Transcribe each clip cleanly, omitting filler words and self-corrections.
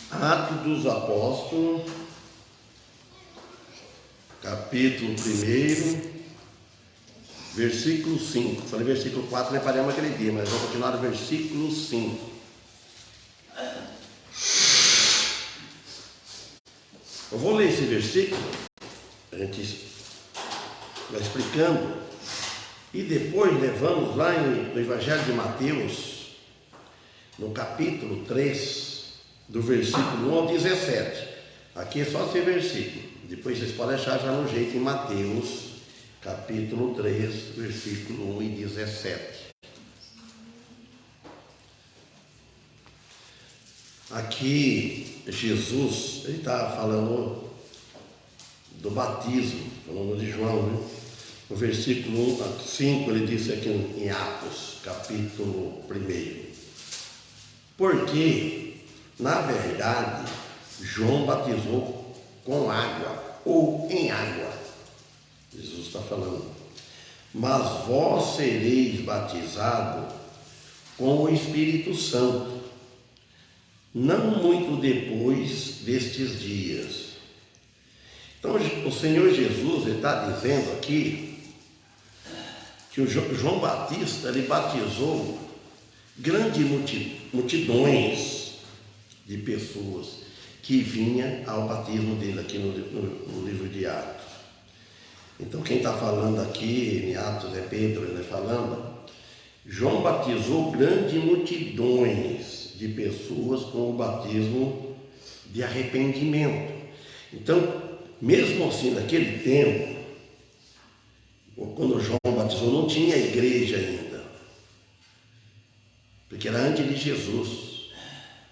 Atos dos Apóstolos, capítulo 1, versículo 5. Falei versículo 4, não paramos aquele dia, mas vamos continuar no versículo 5. Eu vou ler esse versículo, a gente vai explicando, e depois levamos lá no Evangelho de Mateus, no capítulo 3, do versículo 1 ao 17. Aqui é só esse versículo. Depois vocês podem achar já no jeito em Mateus, capítulo 3, versículo 1 e 17. Aqui Jesus, ele está falando do batismo, falando de João, né? No versículo 5 ele disse aqui em Atos, capítulo 1. Porque, na verdade, João batizou com água ou em água. Jesus está falando. Mas vós sereis batizados com o Espírito Santo, não muito depois destes dias. Então, o Senhor Jesus está dizendo aqui que o João Batista, ele batizou grandes multidões de pessoas que vinham ao batismo dele aqui no livro de Atos. Então, quem está falando aqui em Atos é Pedro, ele falando. João batizou grandes multidões de pessoas com o batismo de arrependimento. Então, mesmo assim, naquele tempo, quando João batizou, não tinha igreja ainda, porque era antes de Jesus,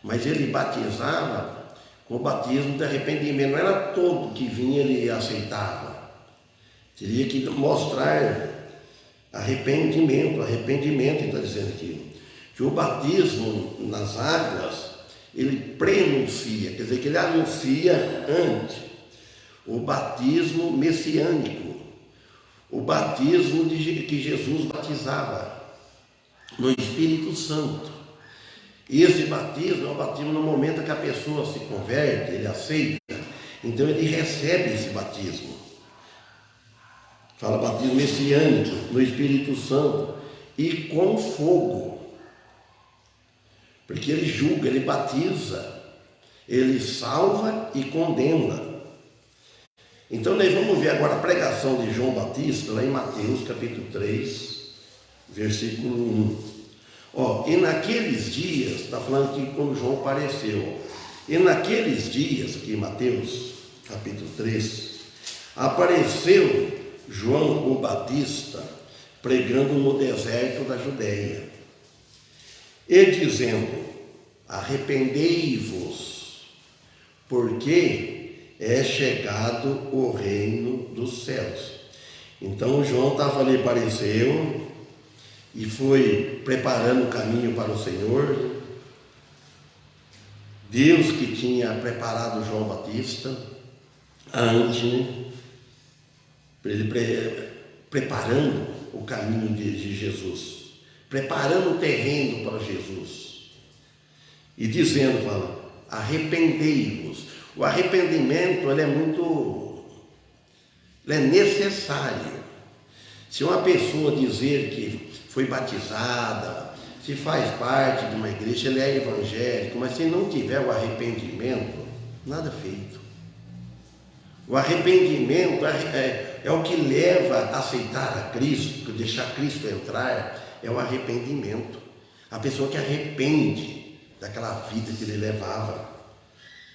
mas ele batizava com o batismo de arrependimento. Não era todo que vinha ele aceitava, teria que mostrar arrependimento, está dizendo aqui, que o batismo nas águas, ele prenuncia, quer dizer que ele anuncia antes, o batismo messiânico, o batismo que Jesus batizava no Espírito Santo. E esse batismo é o batismo no momento que a pessoa se converte, ele aceita, então ele recebe esse batismo. Fala batismo messiânico no Espírito Santo e com fogo, porque ele julga, ele batiza, ele salva e condena. Então nós vamos ver agora a pregação de João Batista lá em Mateus capítulo 3, versículo 1. E naqueles dias, está falando aqui como João apareceu, e naqueles dias, aqui em Mateus capítulo 3, apareceu João o Batista pregando no deserto da Judéia e dizendo: arrependei-vos, porque é chegado o reino dos céus. Então João estava ali, apareceu e foi preparando o caminho para o Senhor. Deus que tinha preparado João Batista antes, né? Ele preparando o caminho de Jesus, preparando o terreno para Jesus, e dizendo, fala, arrependei-vos. O arrependimento, ele é necessário. Se uma pessoa dizer que foi batizada, se faz parte de uma igreja, ele é evangélico, mas se não tiver o arrependimento, nada feito. O arrependimento é o que leva a aceitar a Cristo, deixar Cristo entrar, é o arrependimento. A pessoa que arrepende daquela vida que ele levava.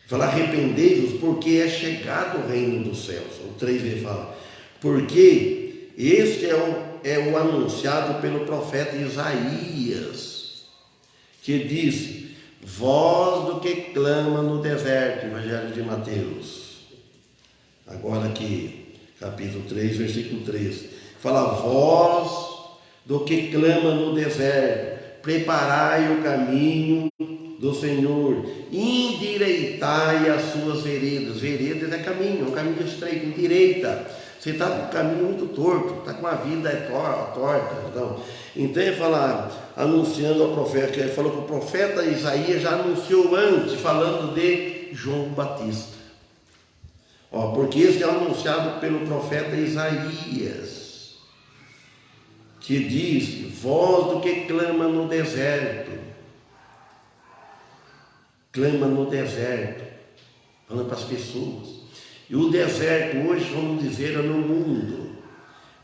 Fala, arrependei-vos, porque é chegado o reino dos céus. O 3 ele fala, porque este é o anunciado pelo profeta Isaías, que disse: voz do que clama no deserto, Evangelho de Mateus. Agora aqui, capítulo 3, versículo 3, fala, voz do que clama no deserto, preparai o caminho do Senhor, endireitai as suas veredas. Veredas é caminho, um caminho estreito, endireita. Você está com o caminho muito torto, está com a vida torta. Então ele fala, anunciando ao profeta, que ele falou que o profeta Isaías já anunciou antes, falando de João Batista. Porque esse é anunciado pelo profeta Isaías, que diz: voz do que clama no deserto, falando para as pessoas. E o deserto hoje, vamos dizer, é no mundo.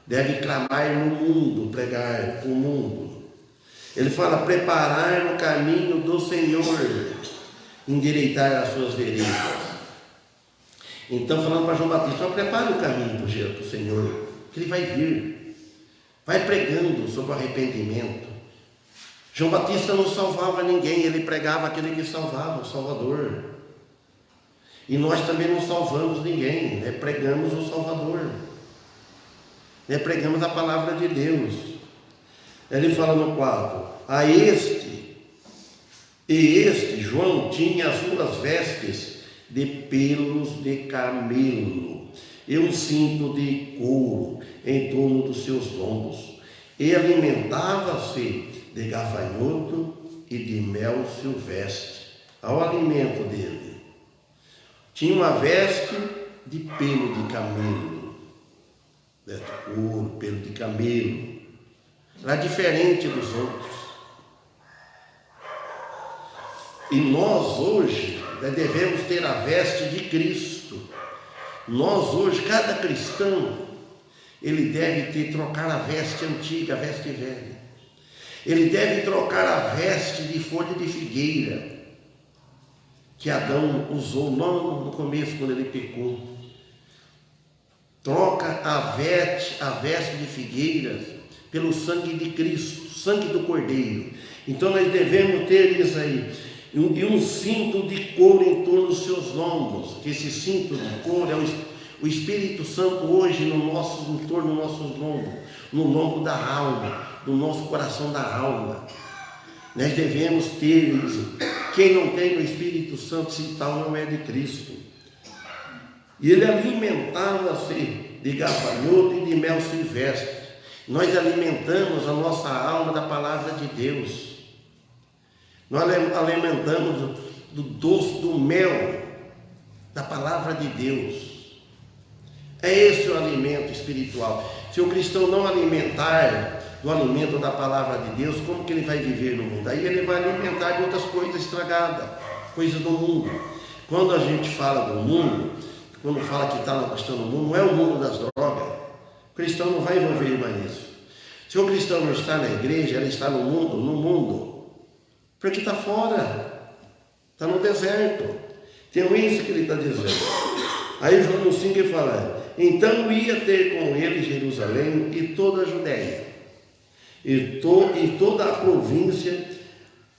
Deve clamar no mundo, pregar o mundo. Ele fala: preparar o caminho do Senhor, endireitar as suas veredas. Então, falando para João Batista: prepare o caminho para o Senhor, que Ele vai vir. Vai pregando sobre o arrependimento. João Batista não salvava ninguém, ele pregava aquele que salvava, o Salvador. E nós também não salvamos ninguém, pregamos o Salvador. Pregamos a palavra de Deus. Ele fala no 4: este, João, tinha as suas vestes de pelos de camelo e um cinto de couro em torno dos seus lombos, e alimentava-se de gafanhoto e de mel silvestre. Ao alimento dele tinha uma veste de pelo de camelo, de couro, pelo de camelo. Era diferente dos outros. E nós hoje devemos ter a veste de Cristo. Nós hoje, cada cristão, ele deve trocar a veste antiga, a veste velha. Ele deve trocar a veste de folha de figueira que Adão usou logo no começo, quando ele pecou. Troca a veste de figueiras pelo sangue de Cristo, sangue do Cordeiro. Então nós devemos ter isso aí. E um cinto de couro em torno dos seus lombos. Que esse cinto de couro é o Espírito Santo hoje em torno dos nossos lombos, no lombo da alma, no nosso coração da alma. Nós devemos ter isso. Quem não tem o Espírito Santo, se tal, não é de Cristo. E ele alimentava-se de gafanhoto e de mel silvestre. Nós alimentamos a nossa alma da palavra de Deus. Nós alimentamos do doce, do mel da palavra de Deus. É esse o alimento espiritual. Se o cristão não alimentar do alimento da palavra de Deus, como que ele vai viver no mundo? Aí ele vai alimentar de outras coisas estragadas, coisas do mundo. Quando a gente fala do mundo, quando fala que está na questão do mundo, não é o mundo das drogas. O cristão não vai envolver mais nisso. Se o cristão não está na igreja, ele está no mundo, porque está fora, está no deserto. Tem isso que ele está dizendo. Aí João 5 ele fala: então ia ter com ele Jerusalém e toda a Judéia, e toda a província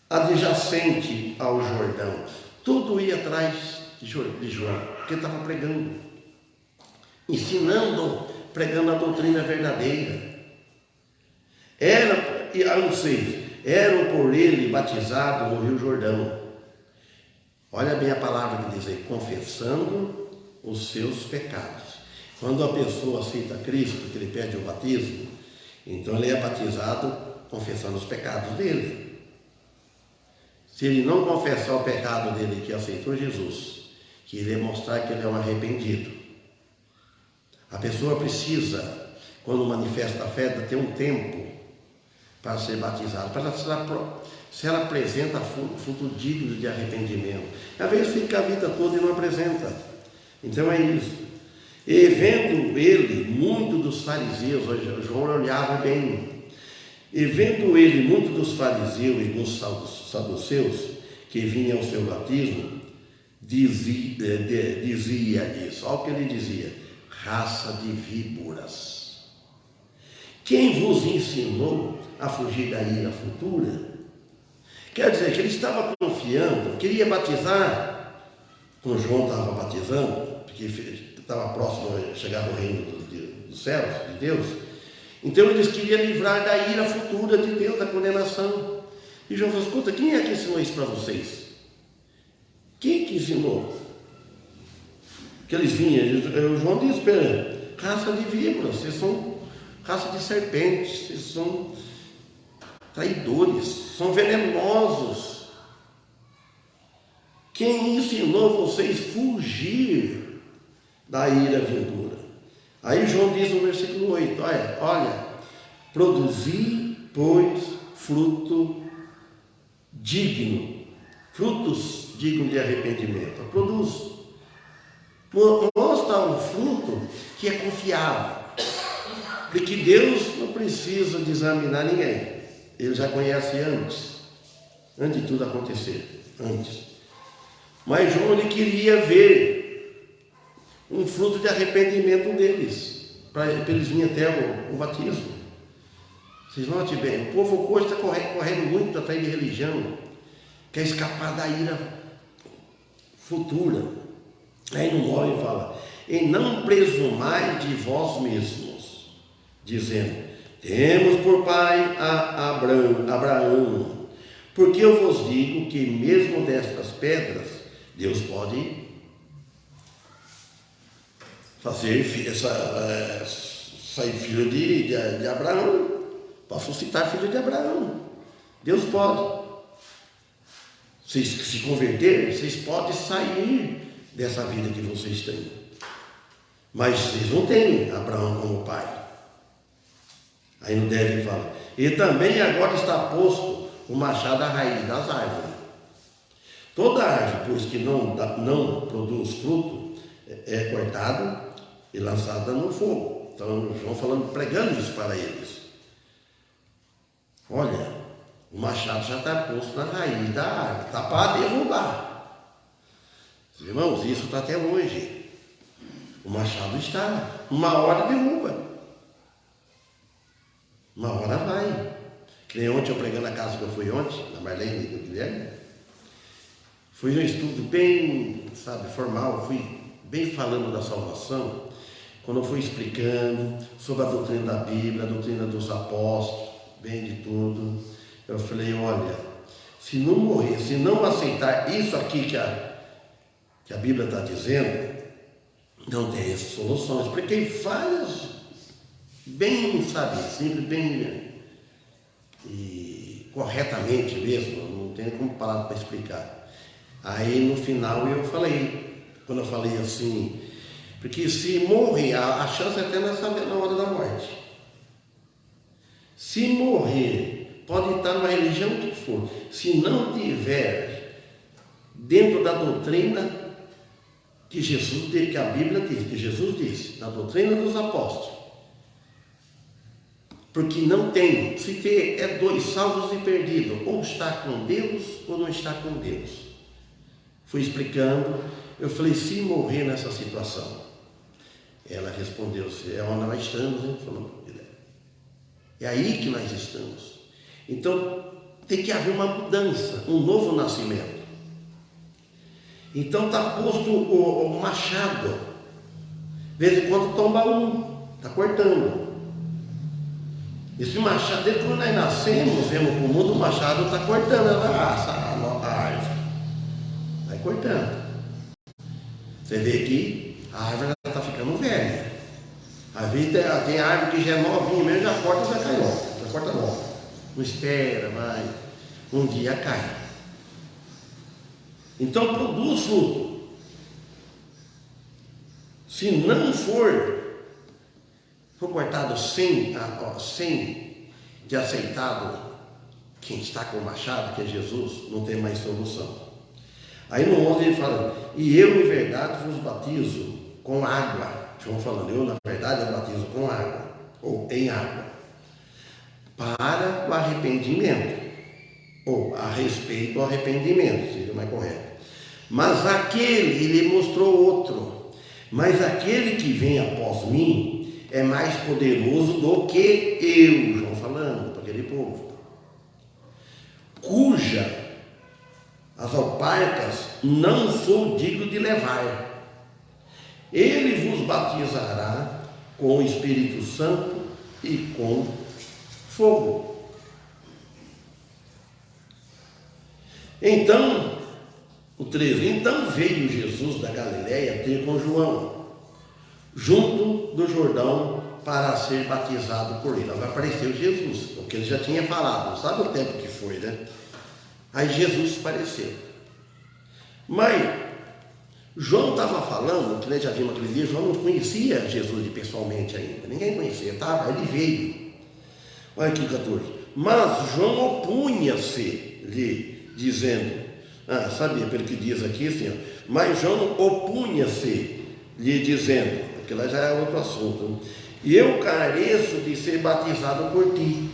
adjacente ao Jordão. Tudo ia atrás de João, porque estava pregando, ensinando, pregando a doutrina verdadeira. Eram por ele batizados no Rio Jordão. Olha bem a palavra que diz aí: confessando os seus pecados. Quando a pessoa aceita Cristo, que ele pede o batismo, então ele é batizado confessando os pecados dele. Se ele não confessar o pecado dele, que aceitou Jesus, que ele é mostrar que ele é um arrependido. A pessoa precisa, quando manifesta a fé, ter um tempo para ser batizado, para se ela apresenta fruto digno de arrependimento. Às vezes fica a vida toda e não apresenta. Então é isso. E vendo ele, muito dos fariseus, João olhava bem, e vendo ele, muito dos fariseus e dos saduceus, que vinham ao seu batismo, dizia-lhes, olha o que ele dizia: raça de víboras, quem vos ensinou a fugir da ira futura? Quer dizer que ele estava confiando, queria batizar, quando João estava batizando, porque estava próximo a chegar no reino dos céus, de Deus. Então eles queriam livrar da ira futura de Deus, da condenação. E João falou: escuta, quem é que ensinou isso para vocês? Quem que ensinou? Que eles vinham, o João diz: espera, raça de víboras, vocês são raça de serpentes, vocês são traidores, são venenosos. Quem ensinou vocês fugir da ira vindoura? Aí João diz no versículo 8, olha, produzi, pois, fruto digno, frutos dignos de arrependimento. Produz. Mostra um fruto que é confiável, porque Deus não precisa de examinar ninguém. Ele já conhece antes de tudo acontecer, antes. Mas João, ele queria ver um fruto de arrependimento deles, para eles virem até o batismo. Vocês notem bem, o povo hoje está correndo muito atrás de religião, quer escapar da ira futura. Aí no 9 fala, e não presumais de vós mesmos, dizendo, temos por pai a Abraão, porque eu vos digo que mesmo destas pedras, Deus pode fazer sair filho de Abraão, para suscitar filho de Abraão. Deus pode. Vocês se converter, vocês podem sair dessa vida que vocês têm. Mas vocês não têm Abraão como pai. Aí no 10 ele fala, e também agora está posto o machado à raiz das árvores. Toda árvore, pois que não produz fruto, é cortada e lançada no fogo. Então João falando, pregando isso para eles. Olha, o machado já está posto na raiz da árvore, está para derrubar. Irmãos, isso está até hoje. O machado está, uma hora derruba, uma hora vai. Que nem ontem eu pregando na casa que eu fui ontem, na Marlene e do Guilherme, foi um estudo bem, formal, fui bem falando da salvação, quando eu fui explicando sobre a doutrina da Bíblia, a doutrina dos apóstolos, bem de tudo. Eu falei, olha, se não morrer, se não aceitar isso aqui que a Bíblia está dizendo, não tem soluções, porque faz bem, sempre bem e corretamente mesmo, não tem como palavra para explicar. Aí no final eu falei, quando eu falei assim, porque se morrer, a chance é até na hora da morte. Se morrer, pode estar numa religião que for, se não tiver dentro da doutrina que que a Bíblia diz, que Jesus disse, na doutrina dos apóstolos. Porque não tem, se ter é dois salvos e perdidos, ou está com Deus ou não está com Deus. Fui explicando, eu falei, se morrer nessa situação, ela respondeu, é onde nós estamos, hein? Falou, é aí que nós estamos. Então, tem que haver uma mudança, um novo nascimento. Então, está posto o machado. De vez em quando tomba está cortando. Esse machado, desde quando nós nascemos, vemos para o mundo, o machado está cortando a árvore. Vai cortando. Você vê aqui, a árvore está ficando velha. Às vezes tem árvore que já é novinha mesmo, já corta, já cai logo. Já corta logo. Não espera, vai. Um dia cai. Então produz fruto. Se não for cortado sem de aceitado quem está com o machado, que é Jesus, não tem mais solução. Aí no 11 ele fala, e eu em verdade vos batizo com água. João falando, eu na verdade eu batizo com água, ou em água, para o arrependimento, ou a respeito do arrependimento, seria mais correto. Mas ele mostrou outro, mas aquele que vem após mim é mais poderoso do que eu, João falando para aquele povo, cuja as alparcas não sou digno de levar. Ele vos batizará com o Espírito Santo e com fogo. Então, o 13, então veio Jesus da Galiléia ter com João. junto do Jordão para ser batizado por ele. Agora apareceu Jesus, porque ele já tinha falado, não sabe o tempo que foi, né? Aí Jesus apareceu. Mas João estava falando, que nós já vimos aquele dia, João não conhecia Jesus pessoalmente ainda, ninguém conhecia, tá? Ele veio. Olha aqui 14. Mas João opunha-se-lhe, dizendo, sabia pelo que diz aqui assim, ó, mas João opunha-se-lhe, dizendo, aquilo já é outro assunto, e eu careço de ser batizado por ti,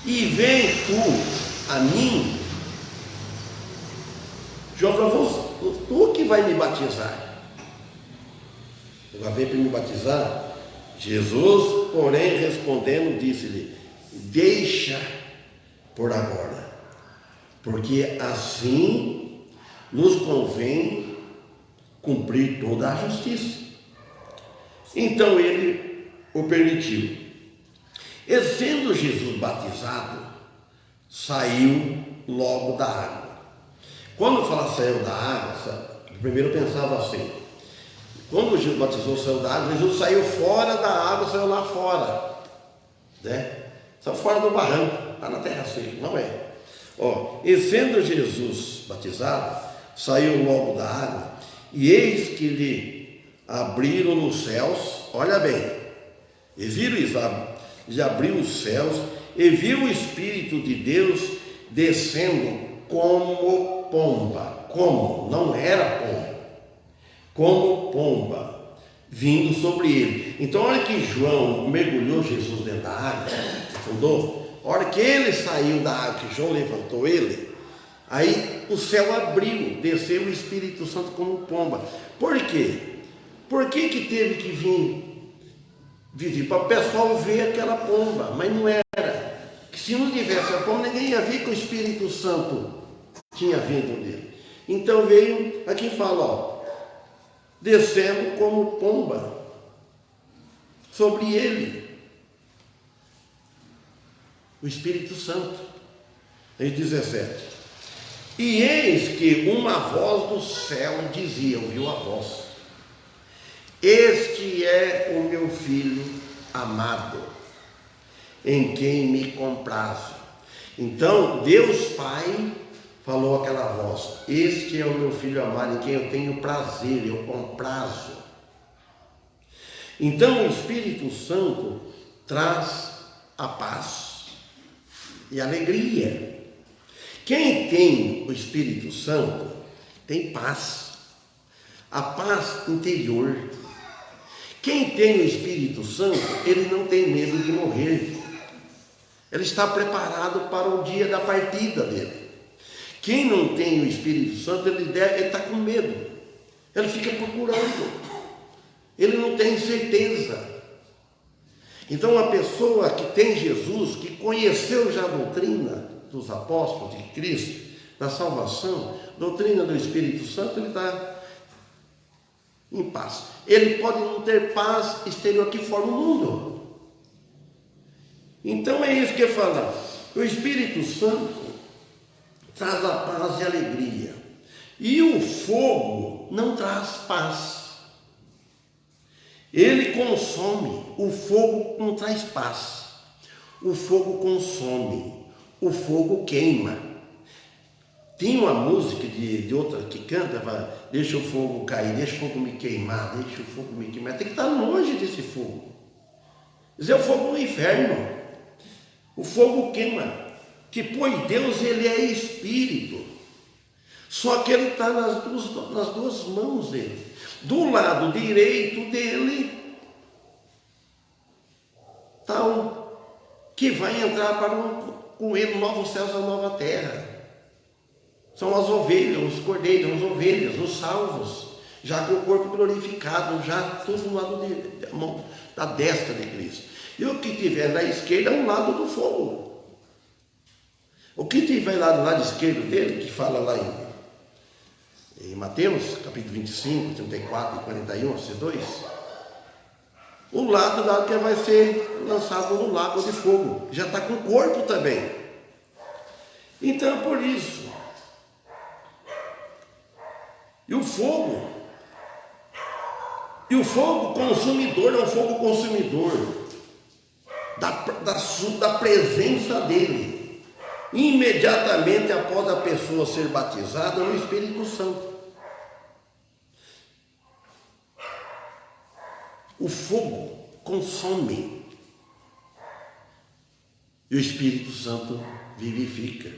e vem tu a mim. João falou, tu que vai me batizar. Agora vem para me batizar. Jesus, porém, respondendo, disse-lhe, deixa por agora, porque assim nos convém cumprir toda a justiça. Então ele o permitiu. E sendo Jesus batizado, saiu logo da água. Quando fala saiu da água, primeiro eu pensava assim, quando Jesus batizou, saiu da água, Jesus saiu fora da água, saiu lá fora, né? Saiu fora do barranco, lá na terra seca, não é? E sendo Jesus batizado, saiu logo da água, e eis que lhe abriram os céus, olha bem, e viram isso, lhe abriu os céus, e viu o Espírito de Deus descendo como pomba, como, não era pomba, como pomba, vindo sobre ele. Então, a hora que João mergulhou Jesus dentro da água, afundou, a hora que ele saiu da água, que João levantou ele, aí o céu abriu, desceu o Espírito Santo como pomba. Por quê? Por que que teve que vir para o pessoal ver aquela pomba? Mas não era. Que se não tivesse a pomba, ninguém ia ver que o Espírito Santo tinha vindo dele. Então veio, aqui fala, descendo como pomba sobre ele, o Espírito Santo. Aí 17. E eis que uma voz do céu dizia, ouviu a voz, este é o meu filho amado, em quem me comprazo. Então Deus Pai falou aquela voz, este é o meu filho amado, em quem eu tenho prazer, eu comprazo. Então o Espírito Santo traz a paz e alegria. Quem tem o Espírito Santo tem paz, a paz interior. Quem tem o Espírito Santo, ele não tem medo de morrer, ele está preparado para o dia da partida dele. Quem não tem o Espírito Santo, ele está com medo, ele fica procurando, ele não tem certeza. Então a pessoa que tem Jesus, que conheceu já a doutrina dos apóstolos de Cristo, da salvação, doutrina do Espírito Santo, ele está em paz. Ele pode não ter paz exterior que forma o mundo. Então é isso que eu falo. O Espírito Santo traz a paz e a alegria. E o fogo não traz paz. Ele consome. O fogo não traz paz. O fogo consome. O fogo queima. Tem uma música de outra que canta, fala, deixa o fogo cair, deixa o fogo me queimar, deixa o fogo me queimar. Tem que estar longe desse fogo. Isso é o fogo do inferno. O fogo queima. Que pois Deus, ele é espírito. Só que ele está nas duas mãos dele. Do lado direito dele está um que vai entrar com ele novos céus e nova terra. São as ovelhas, os cordeiros, as ovelhas, os salvos, já com o corpo glorificado, já tudo no lado da destra de Cristo. E o que tiver na esquerda é um lado do fogo. O que tiver lá do lado esquerdo dele, que fala lá em Mateus, capítulo 25, 34 e 41, esses dois, o lado lá que vai ser lançado no lago de fogo, já está com o corpo também. Então, por isso, e o fogo E o fogo consumidor é um fogo consumidor da presença dele, imediatamente após a pessoa ser batizada no Espírito Santo. O fogo consome e o Espírito Santo vivifica.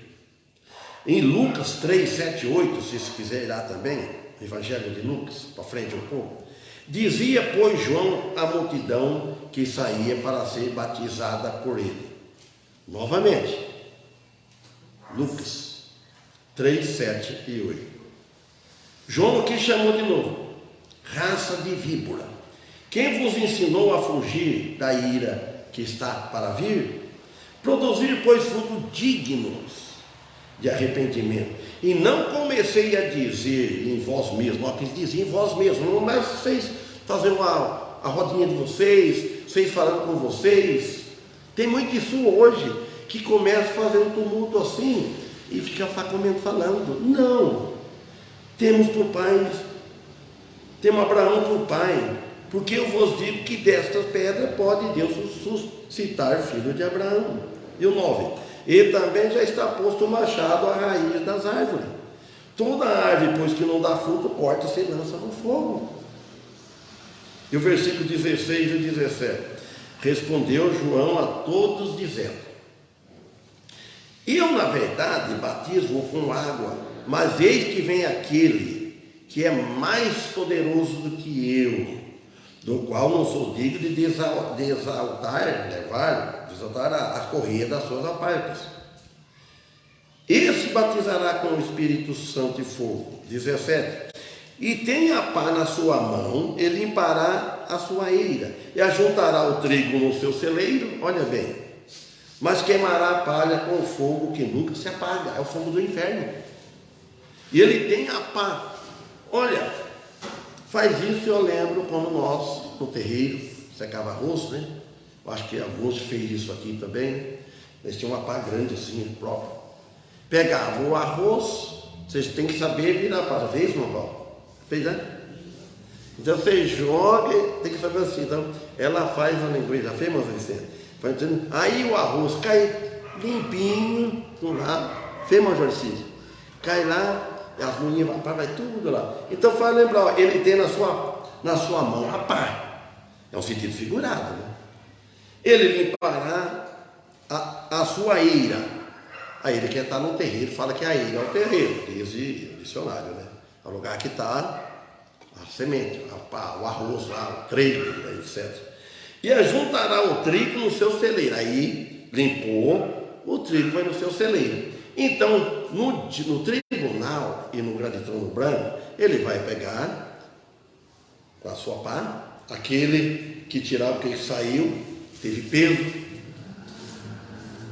Em Lucas 3, 7, 8, se você quiser ir lá também, Evangelho de Lucas, para frente um pouco, dizia, pois, João à multidão que saía para ser batizada por ele. Novamente, Lucas 3, 7 e 8. João aqui chamou de novo, raça de víbora, quem vos ensinou a fugir da ira que está para vir? Produzir, pois, frutos dignos de arrependimento. E não comecei a dizer em vós mesmos, não quis dizer em vós mesmos, mas vocês fazendo a rodinha de vocês falando com vocês. Tem muito isso hoje, que começa a fazer um tumulto assim e fica falando. Não, temos por pai, temos Abraão por pai, porque eu vos digo que destas pedras pode Deus suscitar filho de Abraão. E o 9, e também já está posto o machado à raiz das árvores. Toda árvore, pois que não dá fruto, corta-se e lança no fogo. E o versículo 16 e 17, respondeu João a todos dizendo, eu na verdade batismo com água, mas eis que vem aquele que é mais poderoso do que eu, do qual não sou digno de desatar a correia das suas apartas. Esse batizará com o Espírito Santo e fogo. 17. E tem a pá na sua mão, e limpará a sua eira, e ajuntará o trigo no seu celeiro, olha bem, mas queimará a palha com o fogo que nunca se apaga, é o fogo do inferno. E ele tem a pá, olha, faz isso, eu lembro quando nós, no terreiro, secava arroz, né? Eu acho que alguns fez isso aqui também. Eles tinham uma pá grande assim, própria. Pegava o arroz, vocês têm que saber virar para vez, meu irmão. Fez, né? Então você joga, tem que saber assim. Então, ela faz a linguiça, fez, mas aí o arroz cai limpinho, no lado, fez, Majorcídio? Cai lá, as mulheres vai tudo lá. Então faz lembrar, ele tem na sua mão a pá, é um sentido figurado, né? Ele limpará a sua eira. A eira que está no terreiro, fala que a eira é o terreiro, diz o dicionário, né? É o lugar que está a semente, o arroz lá, o trigo, etc. E ajuntará o trigo no seu celeiro. Aí limpou, o trigo vai no seu celeiro. Então, no tribunal e no grande trono branco, ele vai pegar com a sua pá, aquele que tirava, porque ele saiu, teve peso,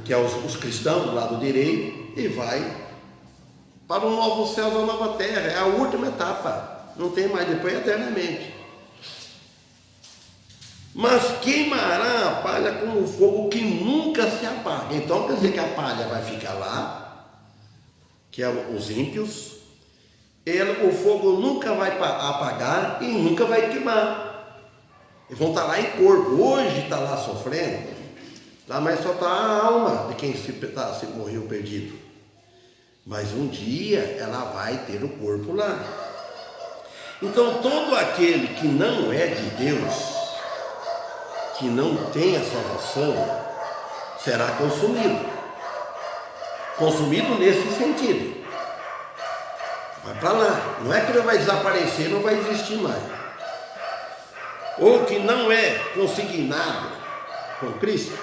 que é os cristãos do lado direito, e vai para o novo céu e a nova terra. É a última etapa, não tem mais, depois eternamente. Mas queimará a palha com o fogo que nunca se apaga. Então quer dizer que a palha vai ficar lá, que é os ímpios, o fogo nunca vai apagar e nunca vai queimar. Eles vão estar lá em corpo. Hoje está lá sofrendo, lá, mas só está a alma de quem se morreu perdido. Mas um dia ela vai ter o corpo lá. Então todo aquele que não é de Deus, que não tem a salvação, será consumido. Consumido nesse sentido. Vai para lá. Não é que ele vai desaparecer, não vai existir mais. Ou que não é consignado com Cristo,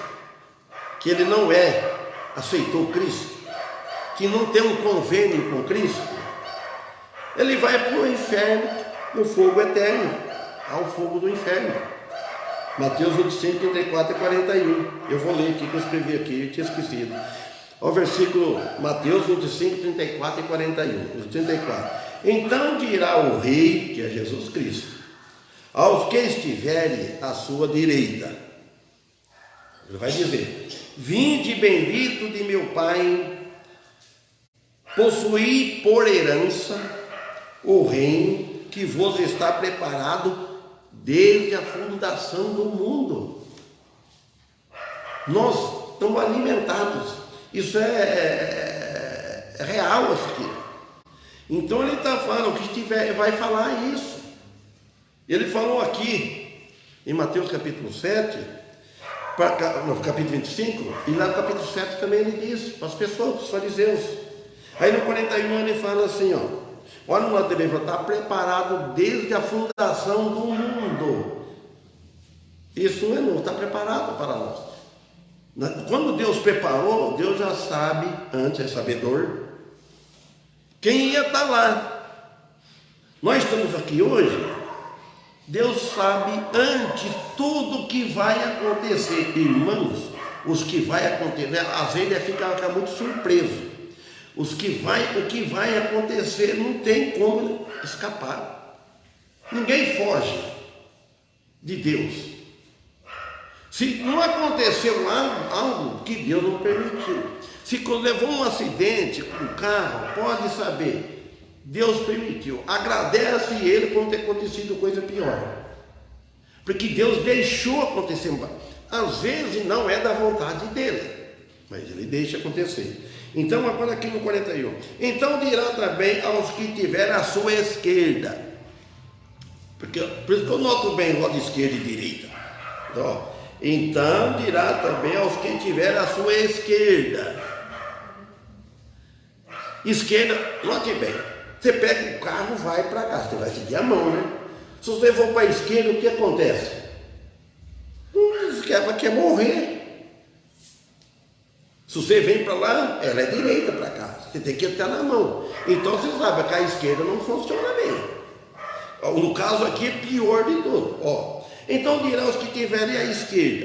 que ele não aceitou Cristo, que não tem um convênio com Cristo, ele vai para o inferno, no fogo eterno, ao fogo do inferno. Mateus 25, 34 e 41. Eu vou ler aqui, que eu escrevi aqui, eu tinha esquecido. Ao versículo Mateus 25, 34 e 41. 34. Então dirá o Rei, que é Jesus Cristo, aos que estiverem à sua direita, ele vai dizer: vinde bendito de meu Pai, possuí por herança o reino que vos está preparado desde a fundação do mundo. Nós estamos alimentados. Isso é real isso aqui. Então ele está falando que tiver, vai falar isso. Ele falou aqui em Mateus capítulo 7, no capítulo 25, e lá no capítulo 7 também ele diz para as pessoas, para os fariseus. Aí no 41 ele fala assim, ó, olha no lado dele, está preparado desde a fundação do mundo. Isso não é novo, está preparado para nós. Quando Deus preparou, Deus já sabe, antes é sabedor, quem ia estar lá. Nós estamos aqui hoje, Deus sabe antes tudo que vai acontecer. Irmãos, os que vai acontecer, às vezes ele fica muito surpreso. O que vai acontecer não tem como escapar. Ninguém foge de Deus. Se não aconteceu algo que Deus não permitiu, se levou um acidente com o carro, pode saber, Deus permitiu. Agradece Ele por ter acontecido coisa pior, porque Deus deixou acontecer. Às vezes não é da vontade dele, mas Ele deixa acontecer. Então agora aqui no 41, então dirá também aos que tiverem à sua esquerda, por isso que eu noto bem o lado esquerda e direita. Então dirá também aos que tiverem à sua esquerda. Esquerda, note bem, você pega o carro, vai para cá, você vai seguir a mão, né? Se você for para a esquerda, o que acontece? Ela quer morrer. Se você vem para lá, ela é direita para cá, você tem que estar na mão. Então você sabe que a esquerda não funciona bem. No caso aqui é pior de tudo. Então dirá os que tiverem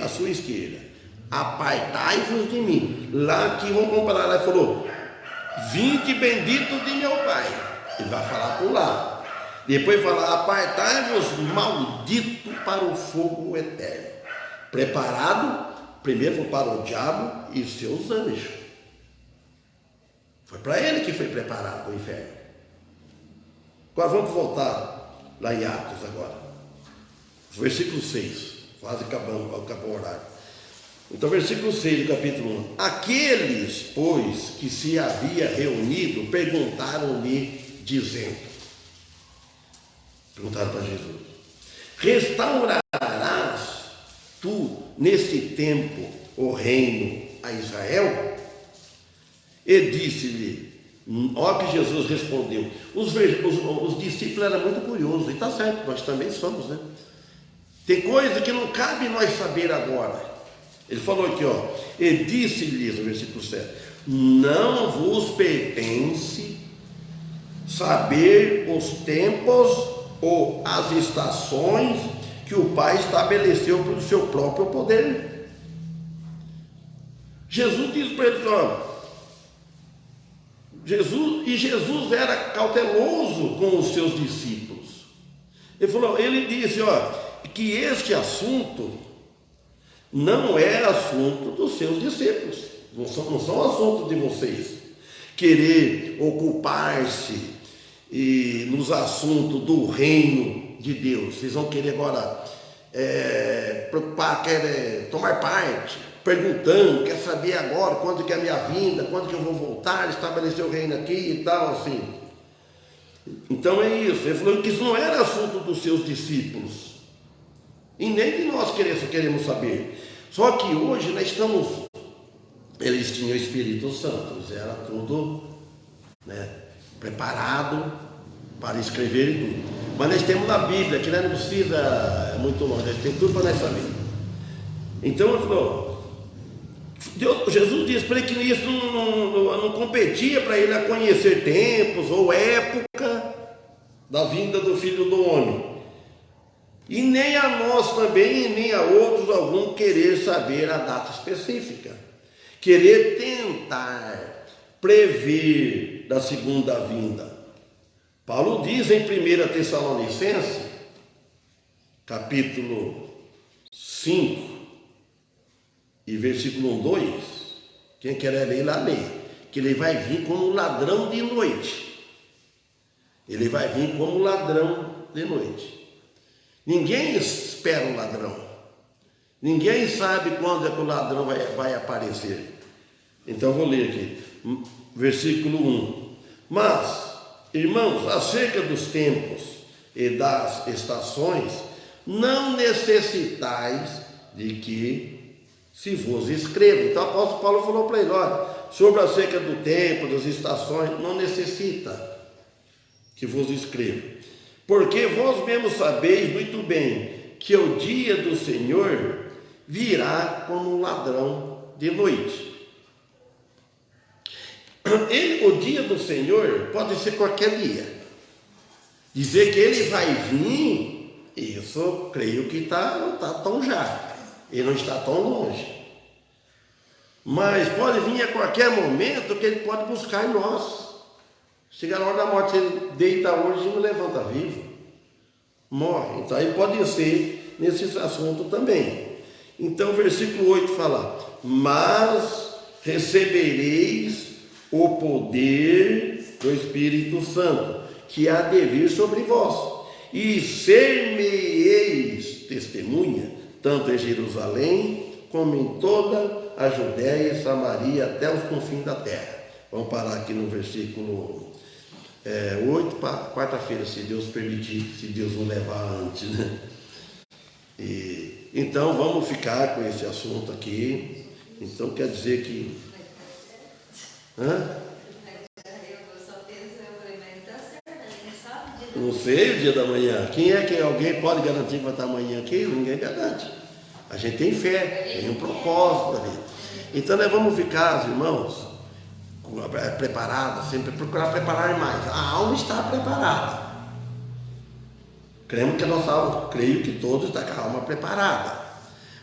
à sua esquerda, apartai-vos de mim. Lá que vão comparar, lá falou, vinde bendito de meu Pai. Ele vai falar por lá. Depois fala, apartai-vos maldito para o fogo eterno. Preparado, primeiro para o diabo e seus anjos. Foi para ele que foi preparado o inferno. Agora vamos voltar lá em Atos agora. Versículo 6, quase acabou o horário. Então, versículo 6 do capítulo 1. Aqueles, pois, que se havia reunido, perguntaram-lhe, dizendo, perguntaram para Jesus, restaurarás tu, nesse tempo, o reino a Israel? E disse-lhe, olha que Jesus respondeu, os discípulos eram muito curiosos, e está certo, nós também somos, né? Tem coisa que não cabe nós saber agora. Ele falou aqui, e disse-lhes, no versículo 7, não vos pertence saber os tempos ou as estações que o Pai estabeleceu pelo seu próprio poder. Jesus disse para eles, Jesus era cauteloso com os seus discípulos. Ele disse, que este assunto não é assunto dos seus discípulos, não são assuntos de vocês, querer ocupar-se nos assuntos do reino de Deus. Vocês vão querer agora preocupar, querer tomar parte, perguntando, quer saber agora quando que é a minha vinda, quando que eu vou voltar, estabelecer o reino aqui e tal, assim. Então é isso. Ele falou que isso não era assunto dos seus discípulos, e nem de nós queremos saber. Só que hoje nós estamos, eles tinham o Espírito Santo, era tudo, né, preparado para escrever e tudo. Mas nós temos na Bíblia, que não precisa muito longe, nós temos tudo para nós saber. Então ele falou, Jesus disse para ele que isso não competia para ele a conhecer tempos ou época da vinda do Filho do Homem. E nem a nós também, nem a outros algum querer saber a data específica, querer tentar prever da segunda vinda. Paulo diz em 1 Tessalonicenses, capítulo 5 e versículo 2, quem quer ler lá lê, que ele vai vir como ladrão de noite. Ele vai vir como ladrão de noite. Ninguém espera o ladrão. Ninguém sabe quando é que o ladrão vai aparecer. Então vou ler aqui, versículo 1. Mas, irmãos, acerca dos tempos e das estações, não necessitais de que se vos escreva. Então o apóstolo Paulo falou para ele, olha, sobre acerca do tempo, das estações, não necessita que vos escreva. Porque vós mesmos sabeis muito bem que o dia do Senhor virá como um ladrão de noite. O dia do Senhor pode ser qualquer dia. Dizer que ele vai vir, isso creio que não está tão já. Ele não está tão longe. Mas pode vir a qualquer momento que ele pode buscar em nós. Chega na hora da morte, ele deita hoje e não levanta vivo. Morre. Então aí pode ser nesse assunto também. Então o versículo 8 fala, mas recebereis o poder do Espírito Santo, que há de vir sobre vós, e ser-me-eis testemunha, tanto em Jerusalém, como em toda a Judéia e Samaria, até os confins da terra. Vamos parar aqui no versículo 8, quarta-feira, se Deus permitir, se Deus não levar antes, né? Então vamos ficar com esse assunto aqui. Então quer dizer que... Não sei o dia da manhã. Alguém pode garantir que vai estar amanhã aqui? Ninguém garante. A gente tem fé, tem um propósito da vida. Então nós vamos ficar, irmãos, preparados, sempre procurar preparar mais. A alma está preparada. Creio que todos estão com a alma preparada.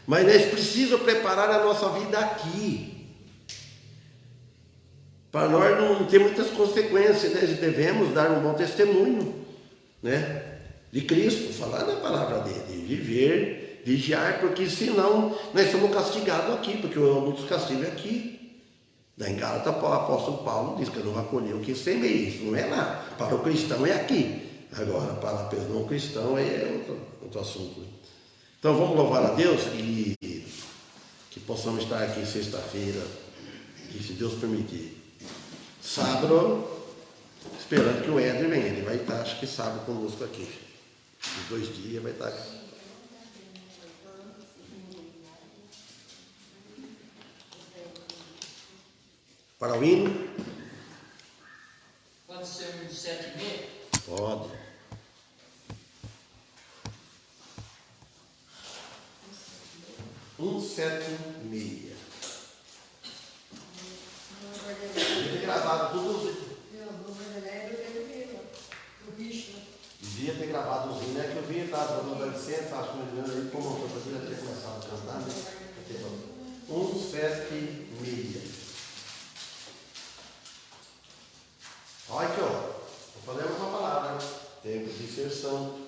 Mas nós precisamos preparar a nossa vida aqui. Para nós não ter muitas consequências, nós devemos dar um bom testemunho, né, de Cristo, falar da palavra dele, viver, vigiar, porque senão nós somos castigados aqui, porque o muitos castigos é aqui. Da Gálatas, o apóstolo Paulo diz que não acolheu que semeia, isso não é lá. Para o cristão é aqui. Agora, para o não cristão é outro assunto. Então vamos louvar a Deus e que possamos estar aqui sexta-feira, e se Deus permitir. Sábado, esperando que o Éder venha, ele vai estar, acho que sábado, conosco aqui. Os 2 dias vai estar aqui. Para o hino? Pode ser um 7h30? Pode. Um 7h30. Devia ter gravado tudo. Devia ter gravado os hinos, né? Que eu vi, estava no adolescente, acho que ele comentou para ele, ter começado a cantar, né? 1:07. Olha aqui, ó. Vou fazer uma palavra, né? Tempo de inserção.